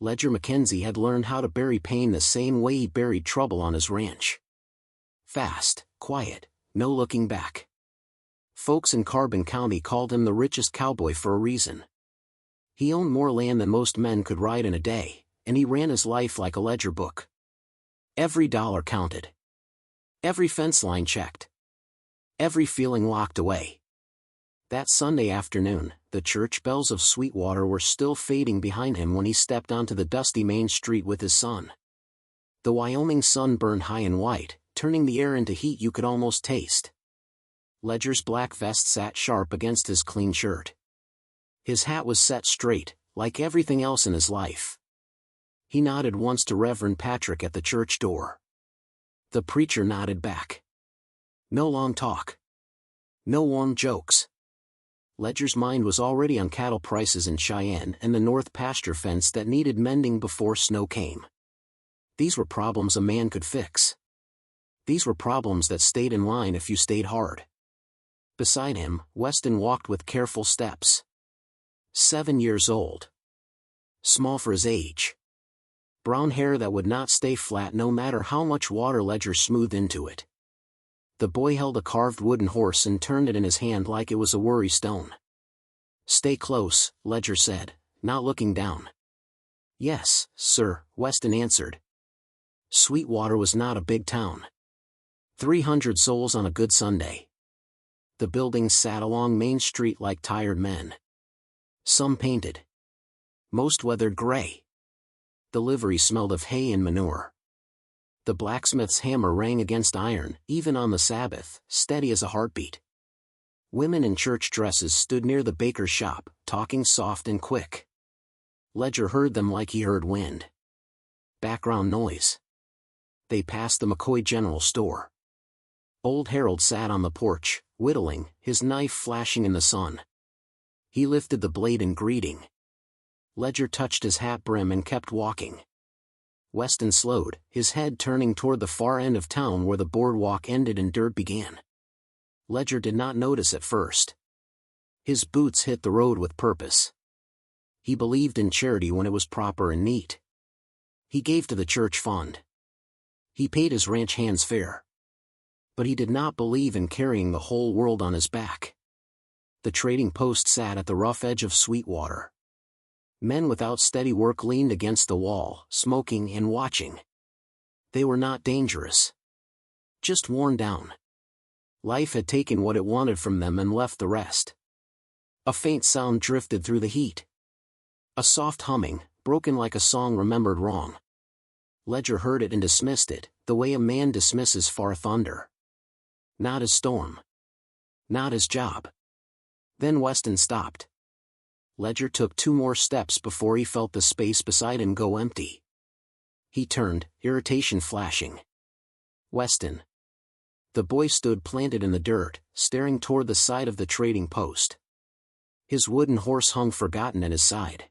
Ledger McKenzie had learned how to bury pain the same way he buried trouble on his ranch. Fast, quiet, no looking back. Folks in Carbon County called him the richest cowboy for a reason. He owned more land than most men could ride in a day, and he ran his life like a ledger book. Every dollar counted. Every fence line checked. Every feeling locked away. That Sunday afternoon, the church bells of Sweetwater were still fading behind him when he stepped onto the dusty main street with his son. The Wyoming sun burned high and white, turning the air into heat you could almost taste. Ledger's black vest sat sharp against his clean shirt. His hat was set straight, like everything else in his life. He nodded once to Reverend Patrick at the church door. The preacher nodded back. No long talk. No warm jokes. Ledger's mind was already on cattle prices in Cheyenne and the north pasture fence that needed mending before snow came. These were problems a man could fix. These were problems that stayed in line if you stayed hard. Beside him, Weston walked with careful steps. 7 years old. Small for his age. Brown hair that would not stay flat no matter how much water Ledger smoothed into it. The boy held a carved wooden horse and turned it in his hand like it was a worry stone. "Stay close," Ledger said, not looking down. "Yes, sir," Weston answered. Sweetwater was not a big town. 300 souls on a good Sunday. The buildings sat along Main Street like tired men. Some painted. Most weathered gray. The livery smelled of hay and manure. The blacksmith's hammer rang against iron, even on the Sabbath, steady as a heartbeat. Women in church dresses stood near the baker's shop, talking soft and quick. Ledger heard them like he heard wind. Background noise. They passed the McCoy General Store. Old Harold sat on the porch, whittling, his knife flashing in the sun. He lifted the blade in greeting. Ledger touched his hat brim and kept walking. Weston slowed, his head turning toward the far end of town where the boardwalk ended and dirt began. Ledger did not notice at first. His boots hit the road with purpose. He believed in charity when it was proper and neat. He gave to the church fund. He paid his ranch hands fair. But he did not believe in carrying the whole world on his back. The trading post sat at the rough edge of Sweetwater. Men without steady work leaned against the wall, smoking and watching. They were not dangerous. Just worn down. Life had taken what it wanted from them and left the rest. A faint sound drifted through the heat. A soft humming, broken like a song remembered wrong. Ledger heard it and dismissed it, the way a man dismisses far thunder. Not his storm. Not his job. Then Weston stopped. Ledger took 2 more steps before he felt the space beside him go empty. He turned, irritation flashing. "Weston." The boy stood planted in the dirt, staring toward the side of the trading post. His wooden horse hung forgotten at his side.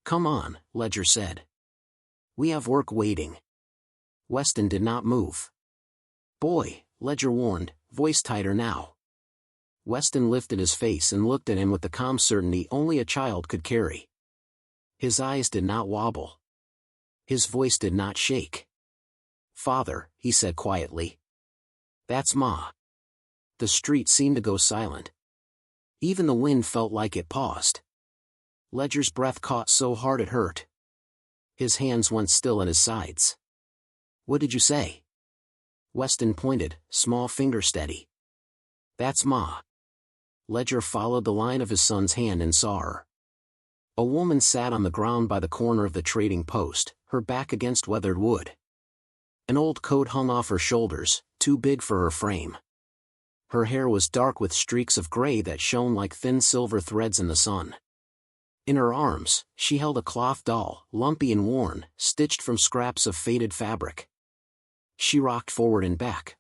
"Come on," Ledger said. "We have work waiting." Weston did not move. "Boy," Ledger warned, voice tighter now. Weston lifted his face and looked at him with the calm certainty only a child could carry. His eyes did not wobble. His voice did not shake. "Father," he said quietly. "That's Ma." The street seemed to go silent. Even the wind felt like it paused. Ledger's breath caught so hard it hurt. His hands went still at his sides. "What did you say?" Weston pointed, small finger steady. "That's Ma." Ledger followed the line of his son's hand and saw her. A woman sat on the ground by the corner of the trading post, her back against weathered wood. An old coat hung off her shoulders, too big for her frame. Her hair was dark with streaks of gray that shone like thin silver threads in the sun. In her arms, she held a cloth doll, lumpy and worn, stitched from scraps of faded fabric. She rocked forward and back,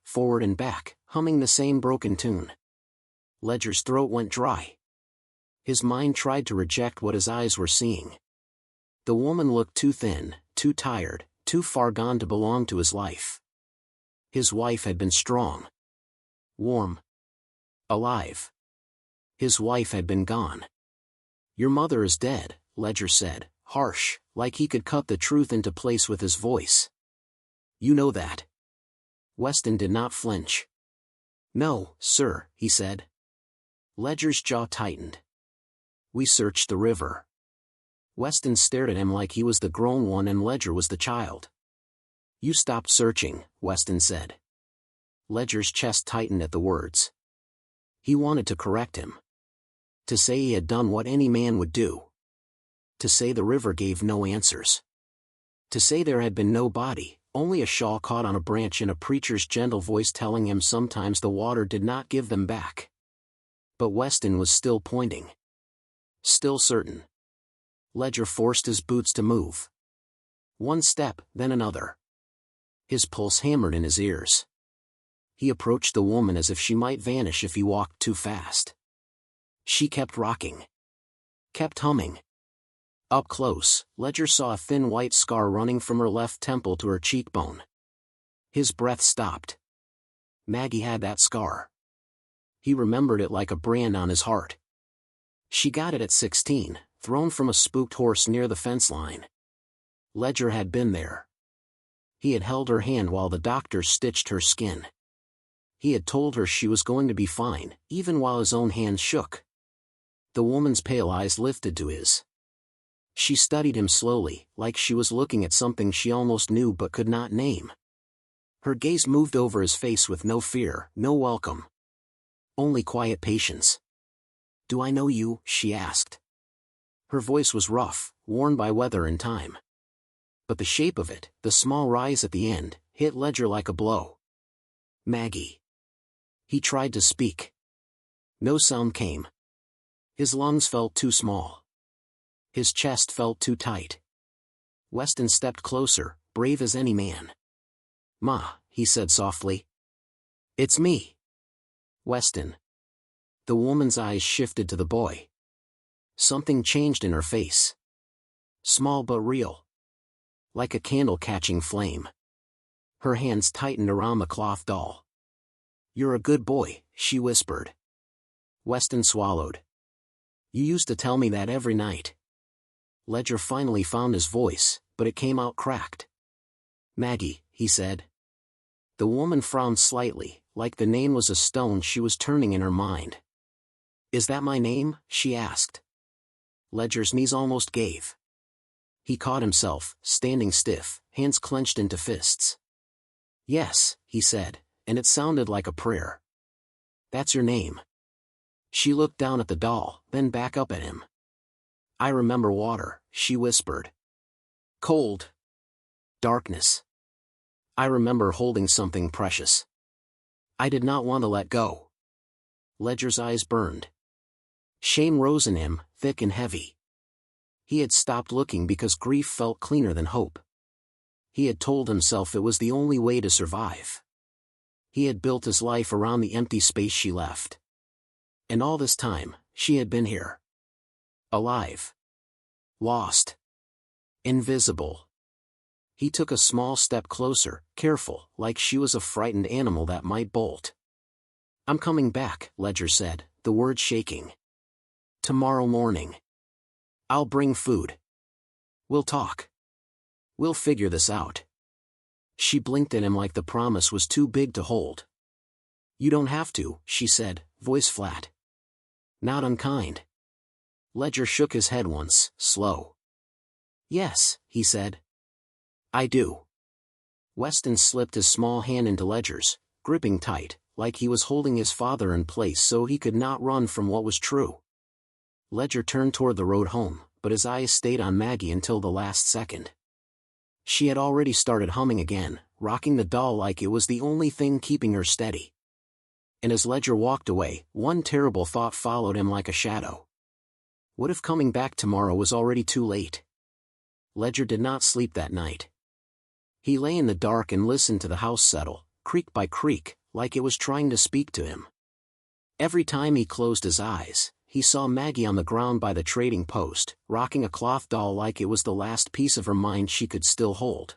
humming the same broken tune. Ledger's throat went dry. His mind tried to reject what his eyes were seeing. The woman looked too thin, too tired, too far gone to belong to his life. His wife had been strong. Warm. Alive. His wife had been gone. "Your mother is dead," Ledger said, harsh, like he could cut the truth into place with his voice. You know that. Weston did not flinch. No, sir, he said. Ledger's jaw tightened. We searched the river. Weston stared at him like he was the grown one and Ledger was the child. You stopped searching, Weston said. Ledger's chest tightened at the words. He wanted to correct him. To say he had done what any man would do. To say the river gave no answers. To say there had been no body, only a shawl caught on a branch and a preacher's gentle voice telling him sometimes the water did not give them back. But Weston was still pointing. Still certain. Ledger forced his boots to move. One step, then another. His pulse hammered in his ears. He approached the woman as if she might vanish if he walked too fast. She kept rocking. Kept humming. Up close, Ledger saw a thin white scar running from her left temple to her cheekbone. His breath stopped. Maggie had that scar. He remembered it like a brand on his heart. She got it at 16, thrown from a spooked horse near the fence line. Ledger had been there. He had held her hand while the doctors stitched her skin. He had told her she was going to be fine, even while his own hands shook. The woman's pale eyes lifted to his. She studied him slowly, like she was looking at something she almost knew but could not name. Her gaze moved over his face with no fear, no welcome. Only quiet patience. Do I know you? She asked. Her voice was rough, worn by weather and time. But the shape of it, the small rise at the end, hit Ledger like a blow. Maggie. He tried to speak. No sound came. His lungs felt too small. His chest felt too tight. Weston stepped closer, brave as any man. Ma, he said softly. It's me. Weston. The woman's eyes shifted to the boy. Something changed in her face. Small but real. Like a candle catching flame. Her hands tightened around the cloth doll. You're a good boy, she whispered. Weston swallowed. You used to tell me that every night. Ledger finally found his voice, but it came out cracked. Maggie, he said. The woman frowned slightly, like the name was a stone she was turning in her mind. Is that my name? She asked. Ledger's knees almost gave. He caught himself, standing stiff, hands clenched into fists. Yes, he said, and it sounded like a prayer. That's your name. She looked down at the doll, then back up at him. I remember water, she whispered. Cold. Darkness. I remember holding something precious. I did not want to let go. Ledger's eyes burned. Shame rose in him, thick and heavy. He had stopped looking because grief felt cleaner than hope. He had told himself it was the only way to survive. He had built his life around the empty space she left. And all this time, she had been here. Alive. Lost. Invisible. He took a small step closer, careful, like she was a frightened animal that might bolt. I'm coming back, Ledger said, the words shaking. Tomorrow morning. I'll bring food. We'll talk. We'll figure this out. She blinked at him like the promise was too big to hold. You don't have to, she said, voice flat. Not unkind. Ledger shook his head once, slow. Yes, he said. I do. Weston slipped his small hand into Ledger's, gripping tight, like he was holding his father in place so he could not run from what was true. Ledger turned toward the road home, but his eyes stayed on Maggie until the last second. She had already started humming again, rocking the doll like it was the only thing keeping her steady. And as Ledger walked away, one terrible thought followed him like a shadow. What if coming back tomorrow was already too late? Ledger did not sleep that night. He lay in the dark and listened to the house settle, creak by creak, like it was trying to speak to him. Every time he closed his eyes, he saw Maggie on the ground by the trading post, rocking a cloth doll like it was the last piece of her mind she could still hold.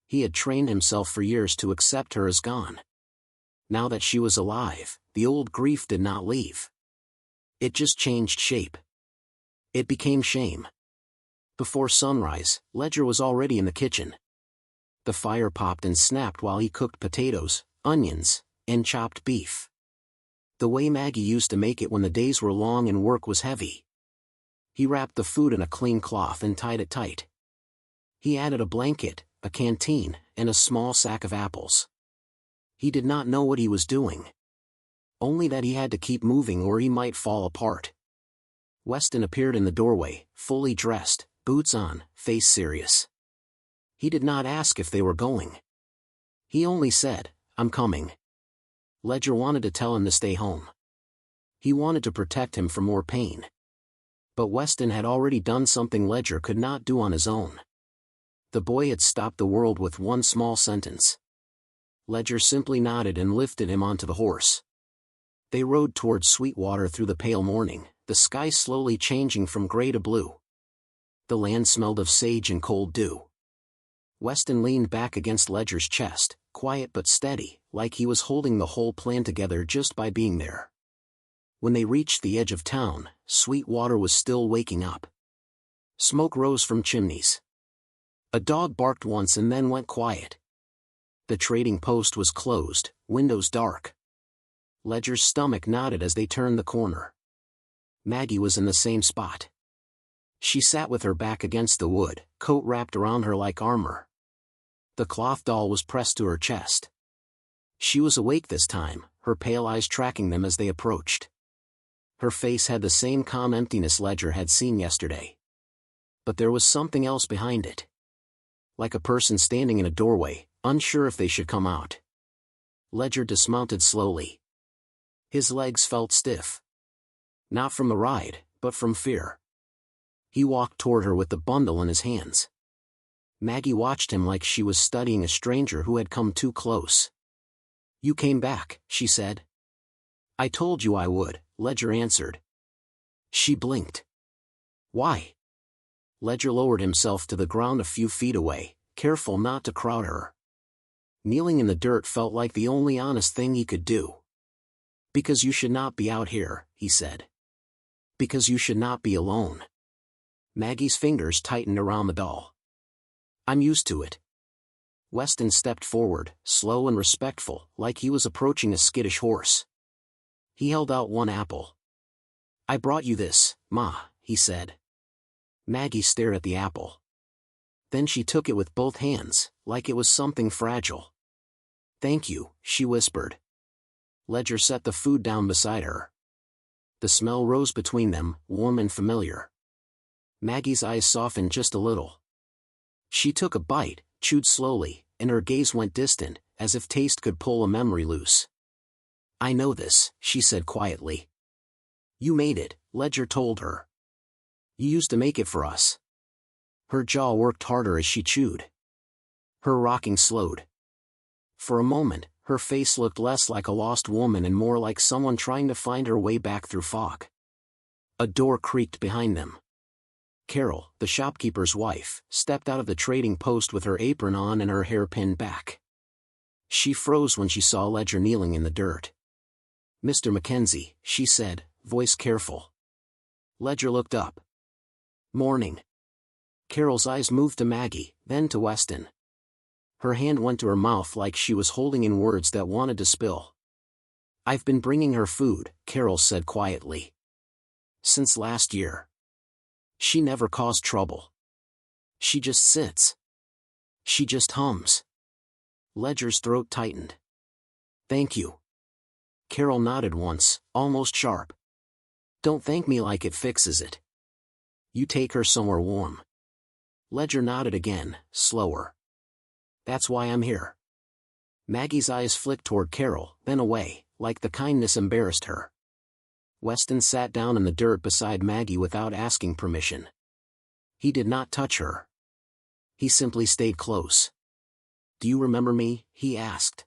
He had trained himself for years to accept her as gone. Now that she was alive, the old grief did not leave. It just changed shape. It became shame. Before sunrise, Ledger was already in the kitchen. The fire popped and snapped while he cooked potatoes, onions, and chopped beef. The way Maggie used to make it when the days were long and work was heavy. He wrapped the food in a clean cloth and tied it tight. He added a blanket, a canteen, and a small sack of apples. He did not know what he was doing. Only that he had to keep moving or he might fall apart. Weston appeared in the doorway, fully dressed, boots on, face serious. He did not ask if they were going. He only said, "I'm coming." Ledger wanted to tell him to stay home. He wanted to protect him from more pain. But Weston had already done something Ledger could not do on his own. The boy had stopped the world with one small sentence. Ledger simply nodded and lifted him onto the horse. They rode towards Sweetwater through the pale morning, the sky slowly changing from gray to blue. The land smelled of sage and cold dew. Weston leaned back against Ledger's chest, quiet but steady, like he was holding the whole plan together just by being there. When they reached the edge of town, Sweetwater was still waking up. Smoke rose from chimneys. A dog barked once and then went quiet. The trading post was closed, windows dark. Ledger's stomach knotted as they turned the corner. Maggie was in the same spot. She sat with her back against the wood, coat wrapped around her like armor. The cloth doll was pressed to her chest. She was awake this time, her pale eyes tracking them as they approached. Her face had the same calm emptiness Ledger had seen yesterday. But there was something else behind it. Like a person standing in a doorway, unsure if they should come out. Ledger dismounted slowly. His legs felt stiff. Not from the ride, but from fear. He walked toward her with the bundle in his hands. Maggie watched him like she was studying a stranger who had come too close. "You came back," she said. "I told you I would," Ledger answered. She blinked. "Why?" Ledger lowered himself to the ground a few feet away, careful not to crowd her. Kneeling in the dirt felt like the only honest thing he could do. "Because you should not be out here," he said. "Because you should not be alone." Maggie's fingers tightened around the doll. "I'm used to it." Weston stepped forward, slow and respectful, like he was approaching a skittish horse. He held out one apple. "I brought you this, Ma," he said. Maggie stared at the apple. Then she took it with both hands, like it was something fragile. "Thank you," she whispered. Ledger set the food down beside her. The smell rose between them, warm and familiar. Maggie's eyes softened just a little. She took a bite, chewed slowly, and her gaze went distant, as if taste could pull a memory loose. "I know this," she said quietly. "You made it," Ledger told her. "You used to make it for us." Her jaw worked harder as she chewed. Her rocking slowed. For a moment, her face looked less like a lost woman and more like someone trying to find her way back through fog. A door creaked behind them. Carol, the shopkeeper's wife, stepped out of the trading post with her apron on and her hair pinned back. She froze when she saw Ledger kneeling in the dirt. "Mr. McKenzie," she said, voice careful. Ledger looked up. "Morning." Carol's eyes moved to Maggie, then to Weston. Her hand went to her mouth like she was holding in words that wanted to spill. "I've been bringing her food," Carol said quietly. "Since last year. She never caused trouble. She just sits. She just hums." Ledger's throat tightened. "Thank you." Carol nodded once, almost sharp. "Don't thank me like it fixes it. You take her somewhere warm." Ledger nodded again, slower. "That's why I'm here." Maggie's eyes flicked toward Carol, then away, like the kindness embarrassed her. Weston sat down in the dirt beside Maggie without asking permission. He did not touch her. He simply stayed close. "Do you remember me?" he asked.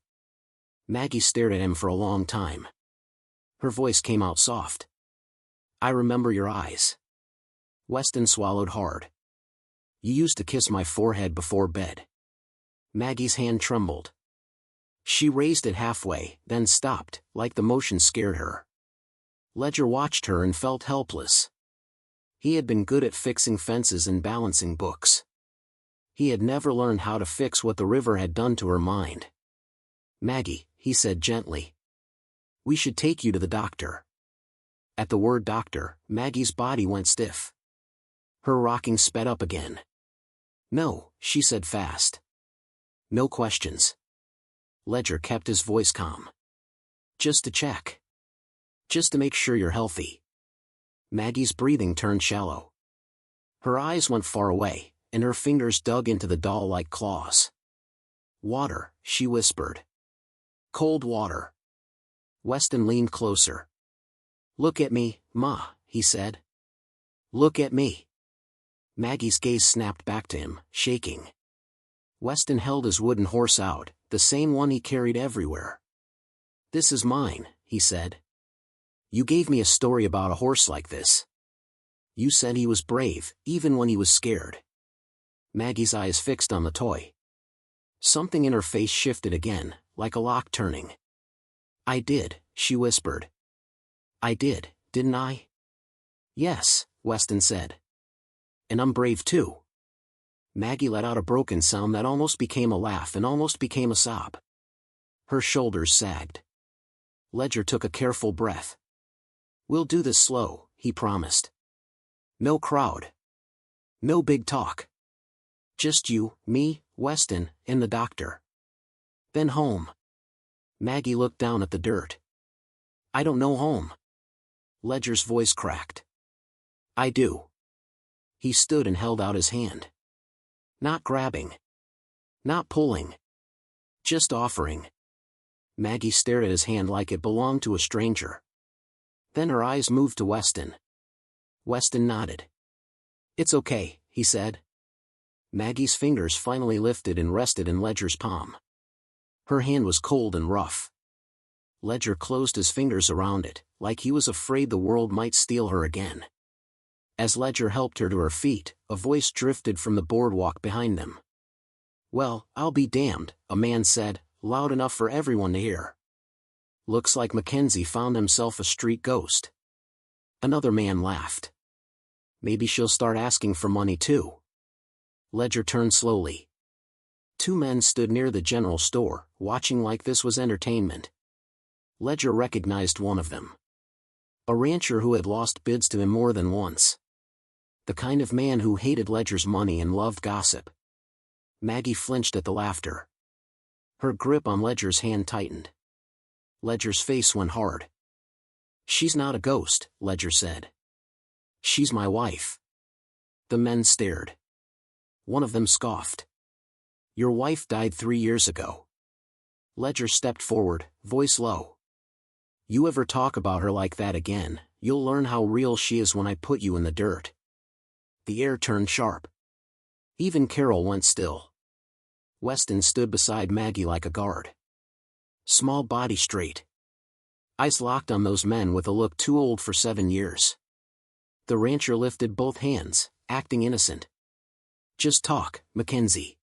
Maggie stared at him for a long time. Her voice came out soft. "I remember your eyes." Weston swallowed hard. "You used to kiss my forehead before bed." Maggie's hand trembled. She raised it halfway, then stopped, like the motion scared her. Ledger watched her and felt helpless. He had been good at fixing fences and balancing books. He had never learned how to fix what the river had done to her mind. "Maggie," he said gently. "We should take you to the doctor." At the word doctor, Maggie's body went stiff. Her rocking sped up again. "No," she said fast. "No questions." Ledger kept his voice calm. "Just to check. Just to make sure you're healthy." Maggie's breathing turned shallow. Her eyes went far away, and her fingers dug into the doll like claws. "Water," she whispered. "Cold water." Weston leaned closer. "Look at me, Ma," he said. "Look at me." Maggie's gaze snapped back to him, shaking. Weston held his wooden horse out, the same one he carried everywhere. "This is mine," he said. "You gave me a story about a horse like this. You said he was brave, even when he was scared." Maggie's eyes fixed on the toy. Something in her face shifted again, like a lock turning. "I did," she whispered. "I did, didn't I?" "Yes," Weston said. "And I'm brave too." Maggie let out a broken sound that almost became a laugh and almost became a sob. Her shoulders sagged. Ledger took a careful breath. "We'll do this slow," he promised. "No crowd. No big talk. Just you, me, Weston, and the doctor. Then home." Maggie looked down at the dirt. "I don't know home." Ledger's voice cracked. "I do." He stood and held out his hand. Not grabbing. Not pulling. Just offering. Maggie stared at his hand like it belonged to a stranger. Then her eyes moved to Weston. Weston nodded. "It's okay," he said. Maggie's fingers finally lifted and rested in Ledger's palm. Her hand was cold and rough. Ledger closed his fingers around it, like he was afraid the world might steal her again. As Ledger helped her to her feet, a voice drifted from the boardwalk behind them. "Well, I'll be damned," a man said, loud enough for everyone to hear. "Looks like McKenzie found himself a street ghost." Another man laughed. "Maybe she'll start asking for money too." Ledger turned slowly. Two men stood near the general store, watching like this was entertainment. Ledger recognized one of them. A rancher who had lost bids to him more than once. The kind of man who hated Ledger's money and loved gossip. Maggie flinched at the laughter. Her grip on Ledger's hand tightened. Ledger's face went hard. "She's not a ghost," Ledger said. "She's my wife." The men stared. One of them scoffed. "Your wife died 3 years ago." Ledger stepped forward, voice low. "You ever talk about her like that again, you'll learn how real she is when I put you in the dirt." The air turned sharp. Even Carol went still. Weston stood beside Maggie like a guard. Small body straight. Eyes locked on those men with a look too old for 7 years. The rancher lifted both hands, acting innocent. "Just talk, McKenzie."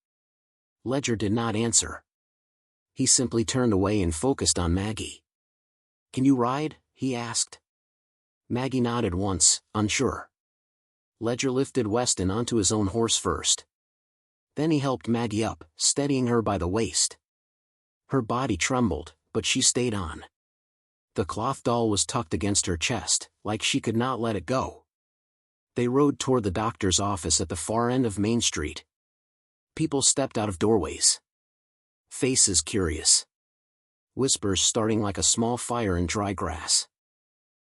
Ledger did not answer. He simply turned away and focused on Maggie. "Can you ride?" he asked. Maggie nodded once, unsure. Ledger lifted Weston onto his own horse first. Then he helped Maggie up, steadying her by the waist. Her body trembled, but she stayed on. The cloth doll was tucked against her chest, like she could not let it go. They rode toward the doctor's office at the far end of Main Street. People stepped out of doorways. Faces curious. Whispers starting like a small fire in dry grass.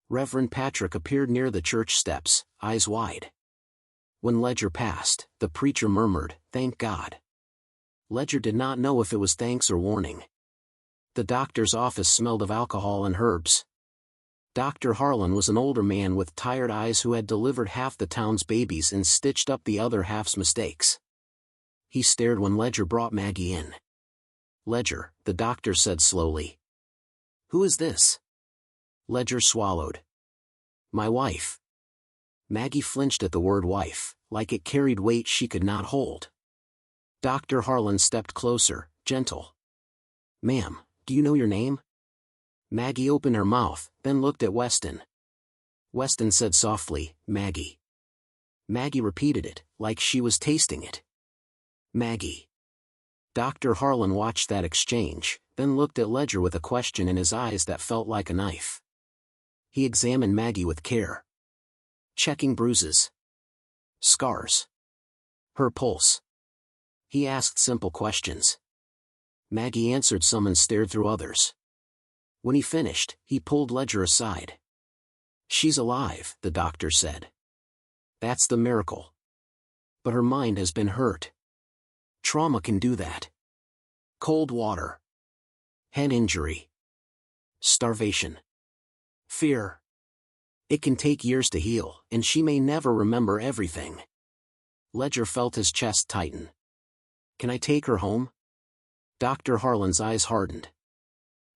Reverend Patrick appeared near the church steps, eyes wide. When Ledger passed, the preacher murmured, "Thank God." Ledger did not know if it was thanks or warning. The doctor's office smelled of alcohol and herbs. Dr. Harlan was an older man with tired eyes who had delivered half the town's babies and stitched up the other half's mistakes. He stared when Ledger brought Maggie in. "Ledger," the doctor said slowly. "Who is this?" Ledger swallowed. "My wife." Maggie flinched at the word wife, like it carried weight she could not hold. Dr. Harlan stepped closer, gentle. "Ma'am, do you know your name?" Maggie opened her mouth, then looked at Weston. Weston said softly, "Maggie." Maggie repeated it, like she was tasting it. Maggie. Dr. Harlan watched that exchange, then looked at Ledger with a question in his eyes that felt like a knife. He examined Maggie with care. Checking bruises. Scars. Her pulse. He asked simple questions. Maggie answered some and stared through others. When he finished, he pulled Ledger aside. She's alive, the doctor said. That's the miracle. But her mind has been hurt. Trauma can do that. Cold water. Head injury. Starvation. Fear. It can take years to heal, and she may never remember everything. Ledger felt his chest tighten. Can I take her home? Dr. Harlan's eyes hardened.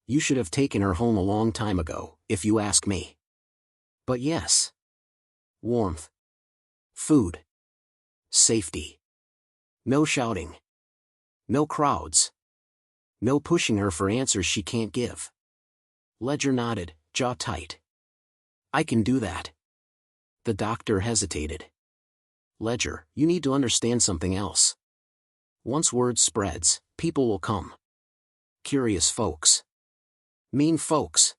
You should have taken her home a long time ago, if you ask me. But yes. Warmth. Food. Safety. No shouting. No crowds. No pushing her for answers she can't give. Ledger nodded, jaw tight. I can do that. The doctor hesitated. Ledger, you need to understand something else. Once word spreads, people will come. Curious folks. Mean folks.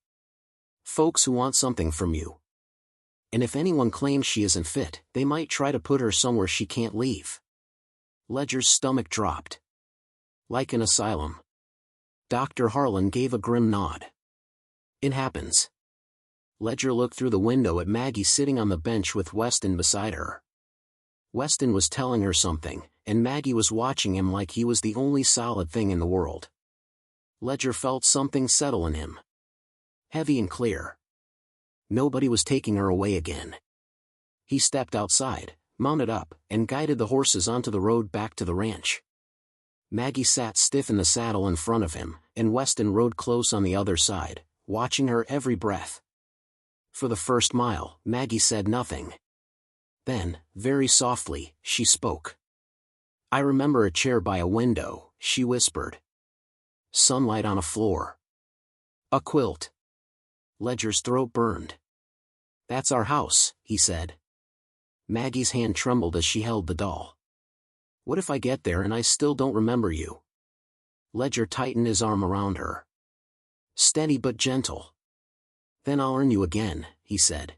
Folks who want something from you. And if anyone claims she isn't fit, they might try to put her somewhere she can't leave. Ledger's stomach dropped. Like an asylum. Dr. Harlan gave a grim nod. It happens. Ledger looked through the window at Maggie sitting on the bench with Weston beside her. Weston was telling her something, and Maggie was watching him like he was the only solid thing in the world. Ledger felt something settle in him. Heavy and clear. Nobody was taking her away again. He stepped outside, mounted up, and guided the horses onto the road back to the ranch. Maggie sat stiff in the saddle in front of him, and Weston rode close on the other side, watching her every breath. For the first mile, Maggie said nothing. Then, very softly, she spoke. I remember a chair by a window, she whispered. Sunlight on a floor. A quilt. Ledger's throat burned. That's our house, he said. Maggie's hand trembled as she held the doll. What if I get there and I still don't remember you? Ledger tightened his arm around her. Steady but gentle. Then I'll earn you again, he said.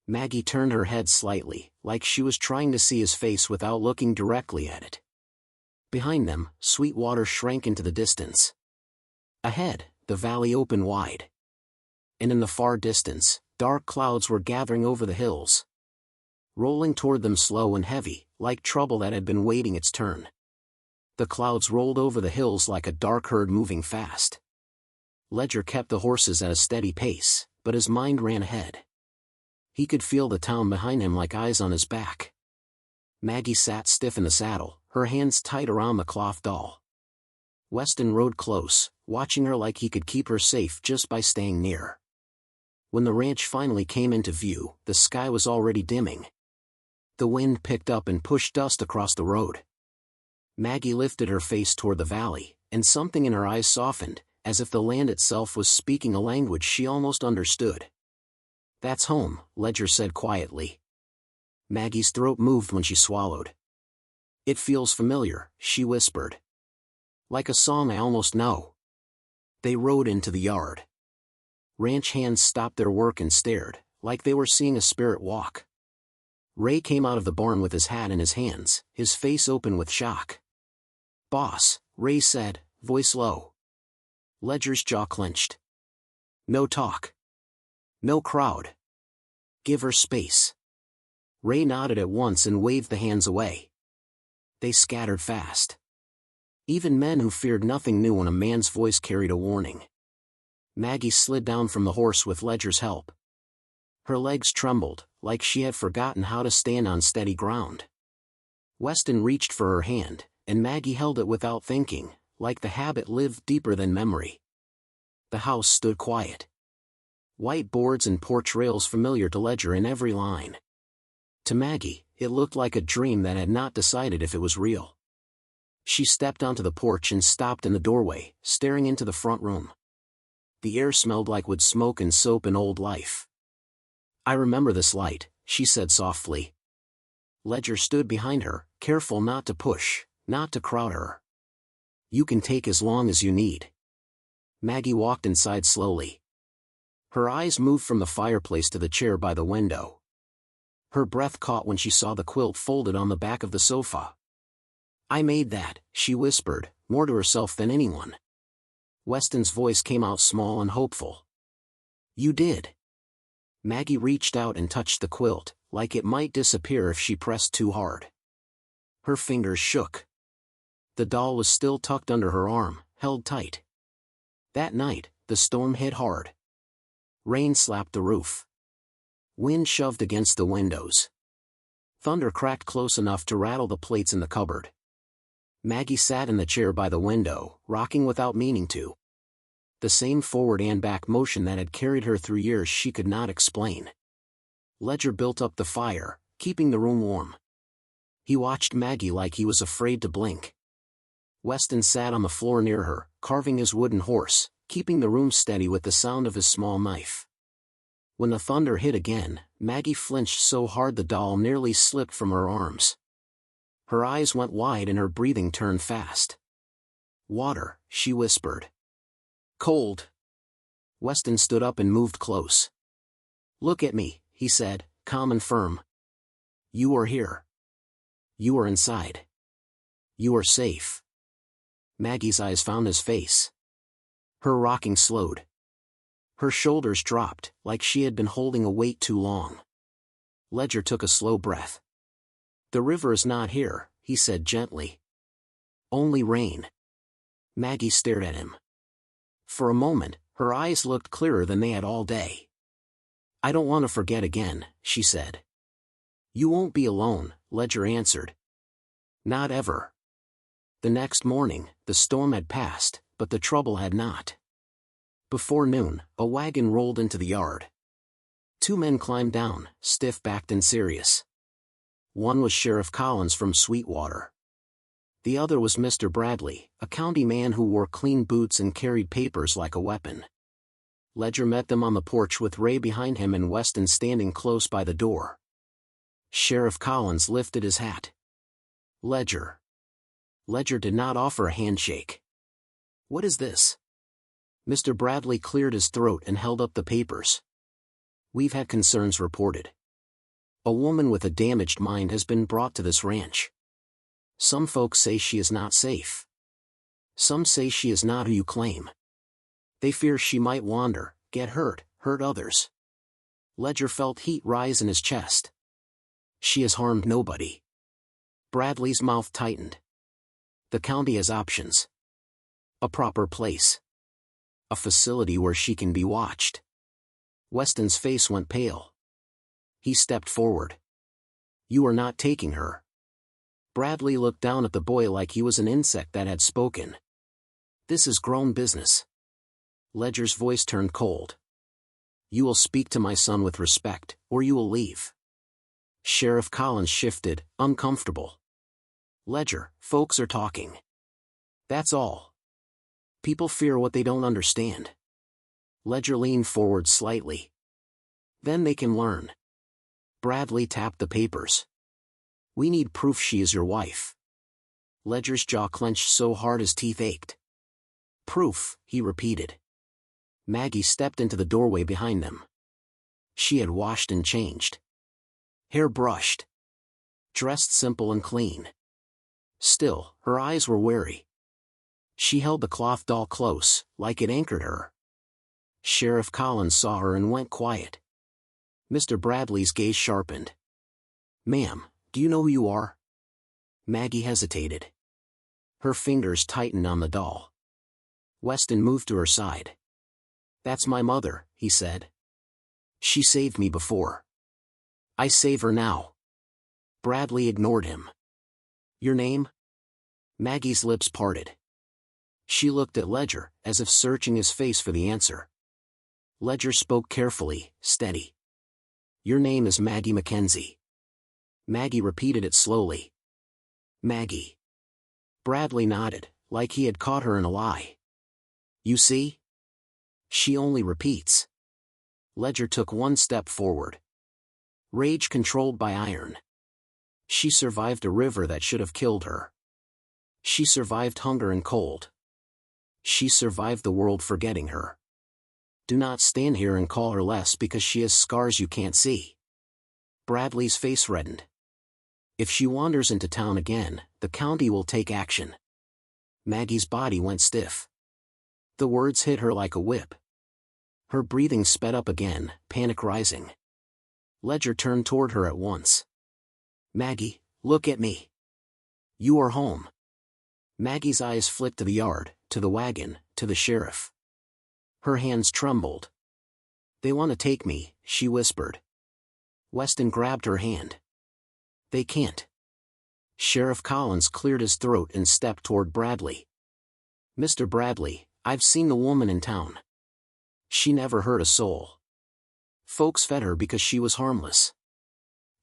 Maggie turned her head slightly, like she was trying to see his face without looking directly at it. Behind them, Sweetwater shrank into the distance. Ahead, the valley opened wide. And in the far distance, dark clouds were gathering over the hills. Rolling toward them slow and heavy, like trouble that had been waiting its turn. The clouds rolled over the hills like a dark herd moving fast. Ledger kept the horses at a steady pace, but his mind ran ahead. He could feel the town behind him like eyes on his back. Maggie sat stiff in the saddle, her hands tight around the cloth doll. Weston rode close, watching her like he could keep her safe just by staying near. When the ranch finally came into view, the sky was already dimming. The wind picked up and pushed dust across the road. Maggie lifted her face toward the valley, and something in her eyes softened, as if the land itself was speaking a language she almost understood. That's home, Ledger said quietly. Maggie's throat moved when she swallowed. It feels familiar, she whispered. Like a song I almost know. They rode into the yard. Ranch hands stopped their work and stared, like they were seeing a spirit walk. Ray came out of the barn with his hat in his hands, his face open with shock. Boss, Ray said, voice low. Ledger's jaw clenched. No talk. No crowd. Give her space. Ray nodded at once and waved the hands away. They scattered fast. Even men who feared nothing knew when a man's voice carried a warning. Maggie slid down from the horse with Ledger's help. Her legs trembled, like she had forgotten how to stand on steady ground. Weston reached for her hand, and Maggie held it without thinking, like the habit lived deeper than memory. The house stood quiet. White boards and porch rails familiar to Ledger in every line. To Maggie, it looked like a dream that had not decided if it was real. She stepped onto the porch and stopped in the doorway, staring into the front room. The air smelled like wood smoke and soap and old life. I remember this light, she said softly. Ledger stood behind her, careful not to push, not to crowd her. You can take as long as you need. Maggie walked inside slowly. Her eyes moved from the fireplace to the chair by the window. Her breath caught when she saw the quilt folded on the back of the sofa. I made that, she whispered, more to herself than anyone. Weston's voice came out small and hopeful. You did. Maggie reached out and touched the quilt, like it might disappear if she pressed too hard. Her fingers shook. The doll was still tucked under her arm, held tight. That night, the storm hit hard. Rain slapped the roof. Wind shoved against the windows. Thunder cracked close enough to rattle the plates in the cupboard. Maggie sat in the chair by the window, rocking without meaning to. The same forward and back motion that had carried her through years she could not explain. Ledger built up the fire, keeping the room warm. He watched Maggie like he was afraid to blink. Weston sat on the floor near her, carving his wooden horse, keeping the room steady with the sound of his small knife. When the thunder hit again, Maggie flinched so hard the doll nearly slipped from her arms. Her eyes went wide and her breathing turned fast. Water, she whispered. Cold. Weston stood up and moved close. Look at me, he said, calm and firm. You are here. You are inside. You are safe. Maggie's eyes found his face. Her rocking slowed. Her shoulders dropped, like she had been holding a weight too long. Ledger took a slow breath. The river is not here, he said gently. Only rain. Maggie stared at him. For a moment, her eyes looked clearer than they had all day. I don't want to forget again, she said. You won't be alone, Ledger answered. Not ever. The next morning, the storm had passed, but the trouble had not. Before noon, a wagon rolled into the yard. Two men climbed down, stiff-backed and serious. One was Sheriff Collins from Sweetwater. The other was Mr. Bradley, a county man who wore clean boots and carried papers like a weapon. Ledger met them on the porch with Ray behind him and Weston standing close by the door. Sheriff Collins lifted his hat. Ledger. Ledger did not offer a handshake. What is this? Mr. Bradley cleared his throat and held up the papers. We've had concerns reported. A woman with a damaged mind has been brought to this ranch. Some folks say she is not safe. Some say she is not who you claim. They fear she might wander, get hurt, hurt others. Ledger felt heat rise in his chest. She has harmed nobody. Bradley's mouth tightened. The county has options. A proper place. A facility where she can be watched. Weston's face went pale. He stepped forward. You are not taking her. Bradley looked down at the boy like he was an insect that had spoken. This is grown business. Ledger's voice turned cold. You will speak to my son with respect, or you will leave. Sheriff Collins shifted, uncomfortable. Ledger, folks are talking. That's all. People fear what they don't understand. Ledger leaned forward slightly. Then they can learn. Bradley tapped the papers. We need proof she is your wife. Ledger's jaw clenched so hard his teeth ached. Proof, he repeated. Maggie stepped into the doorway behind them. She had washed and changed. Hair brushed. Dressed simple and clean. Still, her eyes were wary. She held the cloth doll close, like it anchored her. Sheriff Collins saw her and went quiet. Mr. Bradley's gaze sharpened. Ma'am, do you know who you are? Maggie hesitated. Her fingers tightened on the doll. Weston moved to her side. That's my mother, he said. She saved me before. I save her now. Bradley ignored him. Your name? Maggie's lips parted. She looked at Ledger, as if searching his face for the answer. Ledger spoke carefully, steady. Your name is Maggie McKenzie. Maggie repeated it slowly. Maggie. Bradley nodded, like he had caught her in a lie. You see? She only repeats. Ledger took one step forward. Rage controlled by iron. She survived a river that should have killed her. She survived hunger and cold. She survived the world forgetting her. Do not stand here and call her less because she has scars you can't see. Bradley's face reddened. If she wanders into town again, the county will take action. Maggie's body went stiff. The words hit her like a whip. Her breathing sped up again, panic rising. Ledger turned toward her at once. Maggie, look at me. You are home. Maggie's eyes flicked to the yard, to the wagon, to the sheriff. Her hands trembled. They want to take me, she whispered. Weston grabbed her hand. They can't. Sheriff Collins cleared his throat and stepped toward Bradley. Mr. Bradley, I've seen the woman in town. She never hurt a soul. Folks fed her because she was harmless.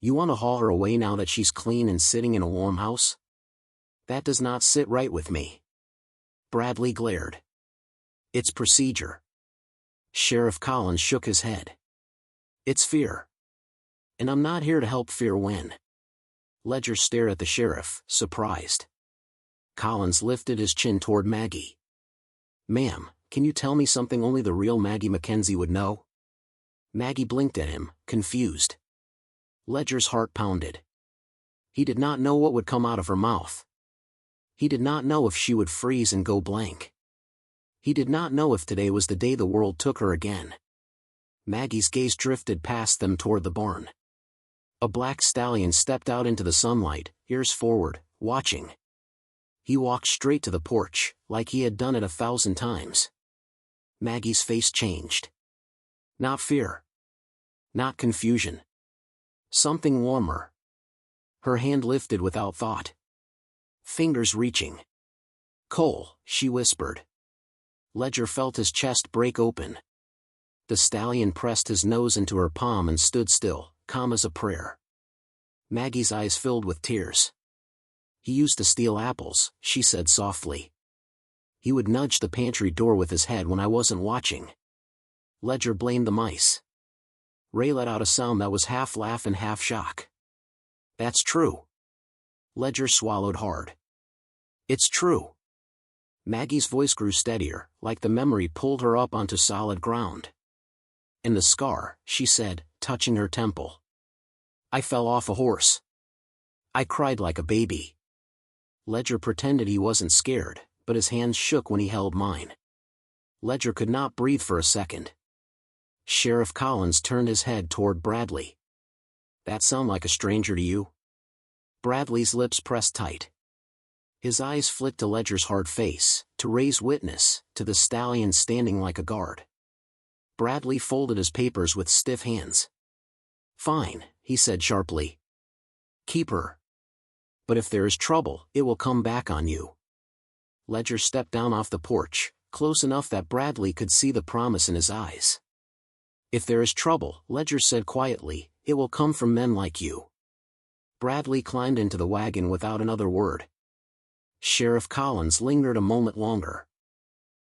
You want to haul her away now that she's clean and sitting in a warm house? That does not sit right with me. Bradley glared. It's procedure. Sheriff Collins shook his head. It's fear. And I'm not here to help fear win. Ledger stared at the sheriff, surprised. Collins lifted his chin toward Maggie. Ma'am, can you tell me something only the real Maggie McKenzie would know? Maggie blinked at him, confused. Ledger's heart pounded. He did not know what would come out of her mouth. He did not know if she would freeze and go blank. He did not know if today was the day the world took her again. Maggie's gaze drifted past them toward the barn. A black stallion stepped out into the sunlight, ears forward, watching. He walked straight to the porch, like he had done it 1,000 times. Maggie's face changed. Not fear. Not confusion. Something warmer. Her hand lifted without thought. Fingers reaching. Cole, she whispered. Ledger felt his chest break open. The stallion pressed his nose into her palm and stood still, calm as a prayer. Maggie's eyes filled with tears. He used to steal apples, she said softly. He would nudge the pantry door with his head when I wasn't watching. Ledger blamed the mice. Ray let out a sound that was half laugh and half shock. That's true. Ledger swallowed hard. It's true. Maggie's voice grew steadier, like the memory pulled her up onto solid ground. And the scar, she said, touching her temple. I fell off a horse. I cried like a baby. Ledger pretended he wasn't scared, but his hands shook when he held mine. Ledger could not breathe for a second. Sheriff Collins turned his head toward Bradley. That sound like a stranger to you? Bradley's lips pressed tight. His eyes flicked to Ledger's hard face, to Ray's witness, to the stallion standing like a guard. Bradley folded his papers with stiff hands. Fine, he said sharply. Keep her. But if there is trouble, it will come back on you. Ledger stepped down off the porch, close enough that Bradley could see the promise in his eyes. If there is trouble, Ledger said quietly, it will come from men like you. Bradley climbed into the wagon without another word. Sheriff Collins lingered a moment longer.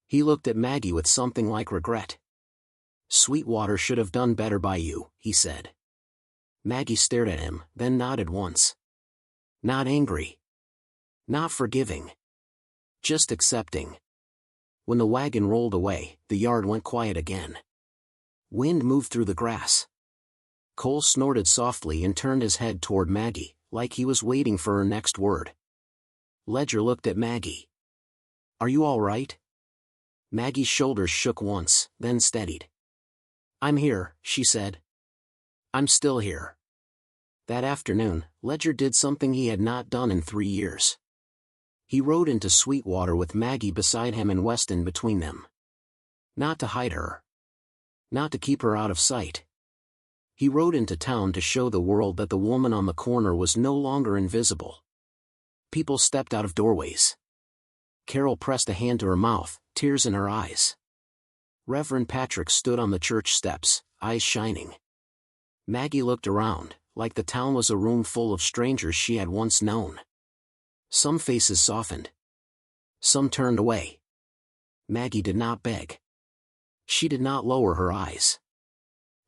He looked at Maggie with something like regret. Sweetwater should have done better by you, he said. Maggie stared at him, then nodded once. Not angry. Not forgiving. Just accepting. When the wagon rolled away, the yard went quiet again. Wind moved through the grass. Cole snorted softly and turned his head toward Maggie, like he was waiting for her next word. Ledger looked at Maggie. Are you all right? Maggie's shoulders shook once, then steadied. I'm here, she said. I'm still here. That afternoon, Ledger did something he had not done in 3 years. He rode into Sweetwater with Maggie beside him and Weston between them. Not to hide her. Not to keep her out of sight. He rode into town to show the world that the woman on the corner was no longer invisible. People stepped out of doorways. Carol pressed a hand to her mouth, tears in her eyes. Reverend Patrick stood on the church steps, eyes shining. Maggie looked around, like the town was a room full of strangers she had once known. Some faces softened. Some turned away. Maggie did not beg. She did not lower her eyes.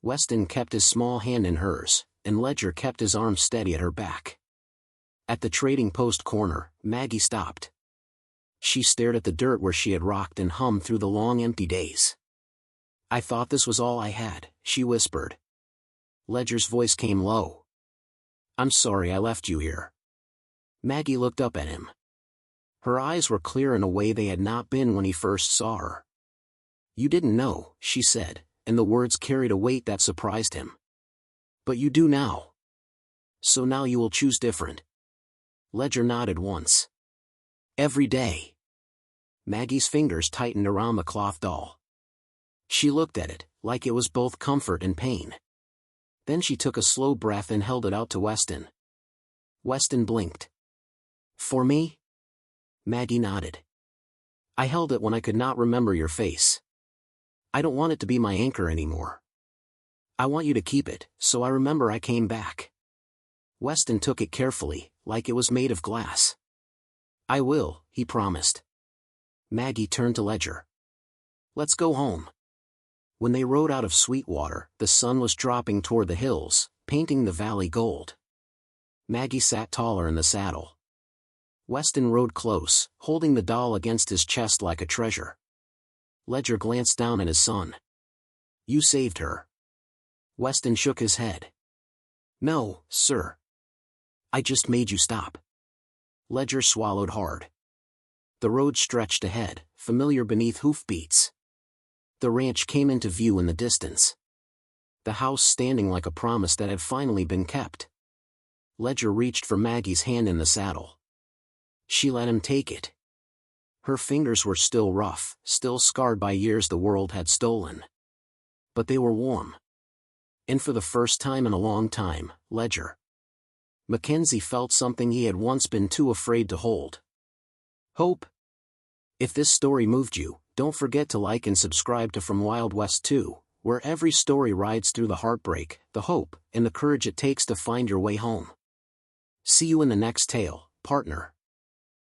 Weston kept his small hand in hers, and Ledger kept his arm steady at her back. At the trading post corner, Maggie stopped. She stared at the dirt where she had rocked and hummed through the long empty days. "I thought this was all I had," she whispered. Ledger's voice came low. "I'm sorry I left you here." Maggie looked up at him. Her eyes were clear in a way they had not been when he first saw her. "You didn't know," she said, and the words carried a weight that surprised him. "But you do now. So now you will choose different." Ledger nodded once. "Every day." Maggie's fingers tightened around the cloth doll. She looked at it, like it was both comfort and pain. Then she took a slow breath and held it out to Weston. Weston blinked. "For me?" Maggie nodded. "I held it when I could not remember your face. I don't want it to be my anchor anymore. I want you to keep it, so I remember I came back." Weston took it carefully, like it was made of glass. "I will," he promised. Maggie turned to Ledger. "Let's go home." When they rode out of Sweetwater, the sun was dropping toward the hills, painting the valley gold. Maggie sat taller in the saddle. Weston rode close, holding the doll against his chest like a treasure. Ledger glanced down at his son. "You saved her." Weston shook his head. "No, sir. I just made you stop." Ledger swallowed hard. The road stretched ahead, familiar beneath hoofbeats. The ranch came into view in the distance. The house standing like a promise that had finally been kept. Ledger reached for Maggie's hand in the saddle. She let him take it. Her fingers were still rough, still scarred by years the world had stolen. But they were warm. And for the first time in a long time, McKenzie felt something he had once been too afraid to hold. Hope. If this story moved you, don't forget to like and subscribe to From Wild West 2, where every story rides through the heartbreak, the hope, and the courage it takes to find your way home. See you in the next tale, partner.